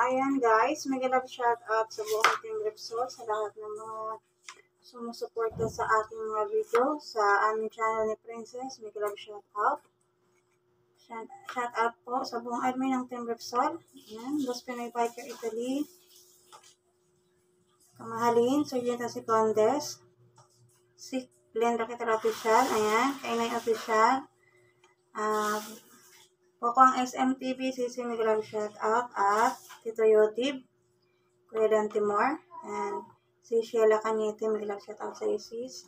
ayan guys, mega love shout out sa buong Team Repsol, sa lahat ng mga sumusuporta sa aking mga video, sa aming channel ni Princess, mega love shout out. Shout out po sa buong admin ng Team Repsol. Ayan, Boss Pinoy Biker Italy, Kamahalin, Sergeant si Condes, si Glenn Rakiter Official, ayan, Kainay Official, Pokong SMTV, Sisi mega love shout out, at Tito Yotib, Kuya Dan Timor, and si Sheila Cañete, mega love shout out sa Isis.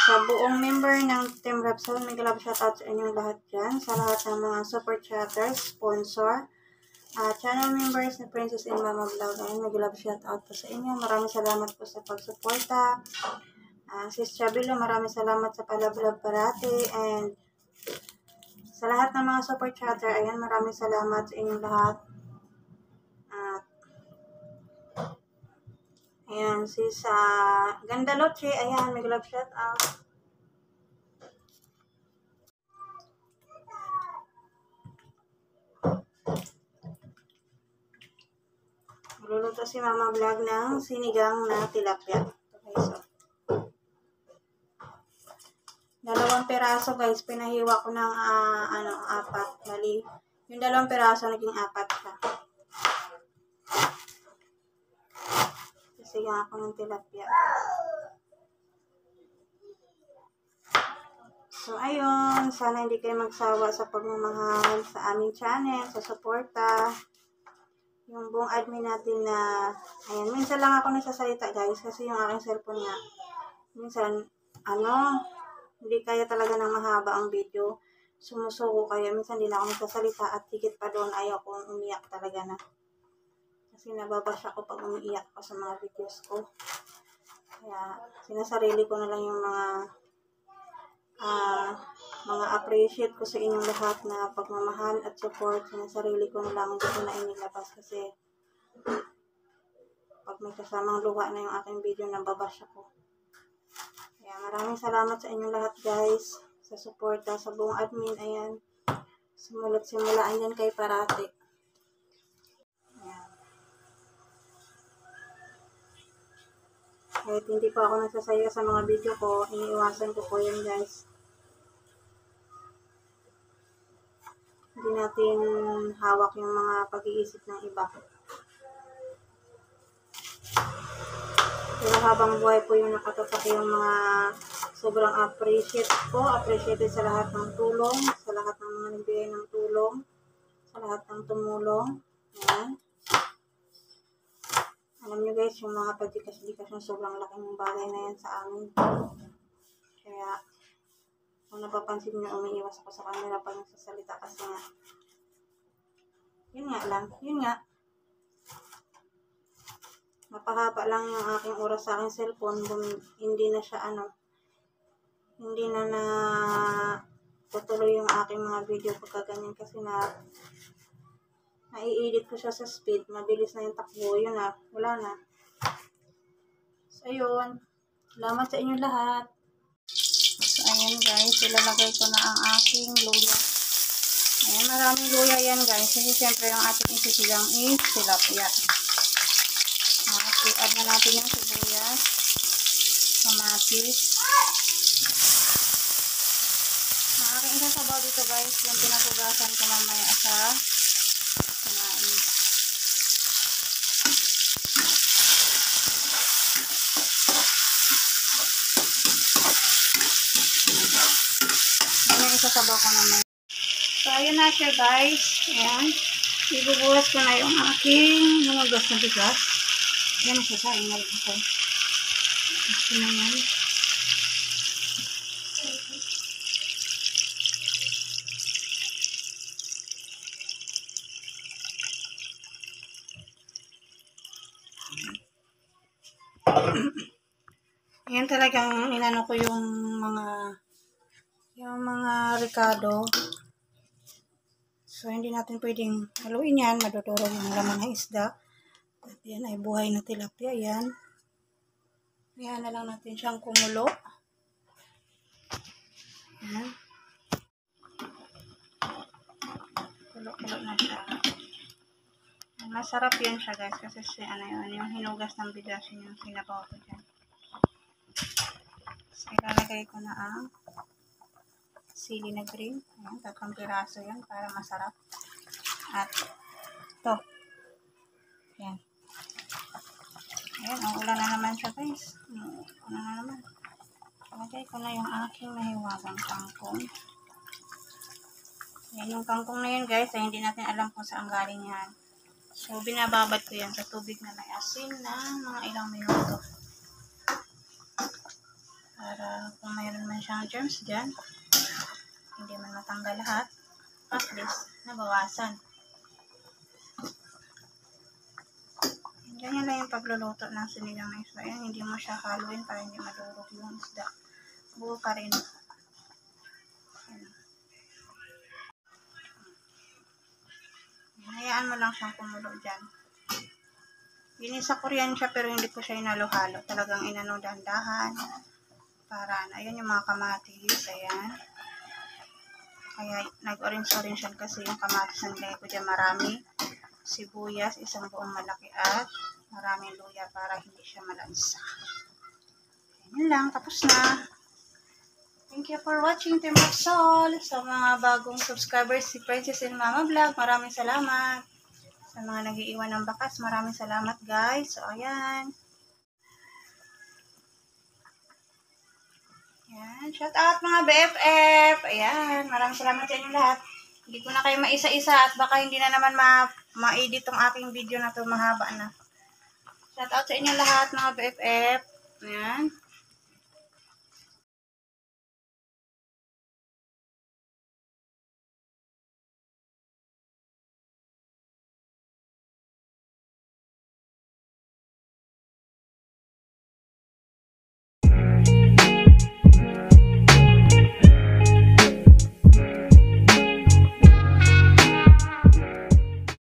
Sa buong member ng Team Repsol, mega love shout out sa inyong lahat dyan, sa lahat ng mga super chatters, sponsor, channel members ni Princess and Mama Vlog, ayun, mega love shout out po sa inyo. Maraming salamat po sa pagsuporta. Sis Chabilo, maraming salamat sa palablog parati, and sa lahat ng mga super chatter, ayan, maraming salamat sa inyong lahat. Ayan, sis Gandaloche, ayan, mega love shout out. Magluluto si Mama Vlog ng sinigang na tilapia. Okay, so 2 peraso guys, pinahiwa ko ng 4. Bali, yung 2 peraso naging 4 siya. Sisigang ako ng tilapia. So ayun, sana hindi kayo magsawa sa pagmamahal sa aming channel, sa suporta. Yung buong admin natin na, ayan, minsan lang ako nagsasalita guys, kasi yung aking cellphone nga, minsan, hindi kaya talaga ng mahaba ang video. Sumusuko kaya, minsan din ako nagsasalita, at higit pa doon, ayaw kong umiyak talaga na. Kasi nababash ako pag umiiyak ako sa mga videos ko. Kaya, sinasarili ko na lang yung mga appreciate ko sa inyong lahat na pagmamahal at support. Sinasarili ko na lang, hindi ko na inilabas kasi pag may kasamang luha na yung aking video, nababash ako. Kaya maraming salamat sa inyong lahat guys, sa suporta sa buong admin. Ayan, simulaan yan kay parati. Ayan. Kahit hindi pa ako nagsasaya sa mga video ko, iniiwasan ko po yan guys. Hindi natin hawak yung mga pag-iisip ng iba. Pero habang buhay po yung nakatatak yung mga sobrang appreciated sa lahat ng tulong, sa lahat ng mga nagbigay ng tulong, sa lahat ng tumulong. Ayan. Alam nyo guys, yung mga pagdikas-dikas ng sobrang laking bagay na yan sa amin. Kaya, kung napapansin nyo, umiiwas ako sa camera pag nagsasalita kasi nga, yun nga, mapahaba lang yung aking oras sa aking cellphone, hindi na siya hindi na tutuloy yung aking mga video pagkaganyan kasi nai-edit ko siya sa speed, mabilis na yung takbo, yun na, wala na. So ayun, salamat sa inyo lahat. So ayan guys, ilalagay ko na ang aking luya. Ayan, maraming luya yan guys, kasi syempre yung ating isisigang is tilapia. I-add na natin yung sibuyas, kamatis. Ang aking isasabaw dito guys, yung pinagugasan ko mamaya sa kumain. Yan yung isasabaw ko mamaya. So ayun na siya guys. Ayan. Ibubuhos ko na yung aking humugas na bigas. Yan ang sasain na rin ako. Gusto na yan. Yan talagang inano ko yung mga ricado. So hindi natin pwedeng haluin yan. Madudurog yung laman ng isda. At yan ay buhay na tilapia. Yan. Yan na lang natin siyang kumulo. Yan. Kulo-kulo na siya. Masarap yun siya guys kasi ano yun, yung hinugas ng bigas yun yung sinabaw ko dyan. So, ilalagay ko na ang sili na green. Ayan, 3 piraso yan para masarap. At ito. Ayan. Ayan, ulan na naman siya guys. Ulan na naman. Ilagay ko na yung aking mahiwagang kangkong. Ayan yung kangkong na yun guys, ay hindi natin alam kung saan galing yan. So, binababad ko yan sa tubig na may asin na mga ilang minuto. Para kung mayroon man siyang germs dyan, hindi man matanggal lahat, at least nabawasan. Ganyan lang yung pagluluto ng sinigang na isda. Ayan, hindi mo siya haluin para hindi madurog yung isda. Buo pa rin. Hayaan mo lang siyang kumulo dyan. Ginisa ko rin siya pero hindi ko siya inalo-halo. Talagang inano dahan-dahan. Para, ayan yung mga kamatis. Ayan. Kaya nag-orange siya kasi yung kamatis na nilagay ko dyan marami. Sibuyas, isang buong malaki at maraming luya para hindi siya malansa. Ayan lang, tapos na. Thank you for watching Team Maxol. Sa mga bagong subscribers, si Princess and Mama Vlog, maraming salamat. Sa mga nag-iiwan ng bakas, maraming salamat guys. So, ayan. Ayan, shout out mga BFF. Ayan, maraming salamat sa inyo lahat. Hindi ko na kayo maisa-isa at baka hindi na naman ma-edit tong aking video na to, mahaba na. Shout out sa inyo lahat mga BFF. Ayan.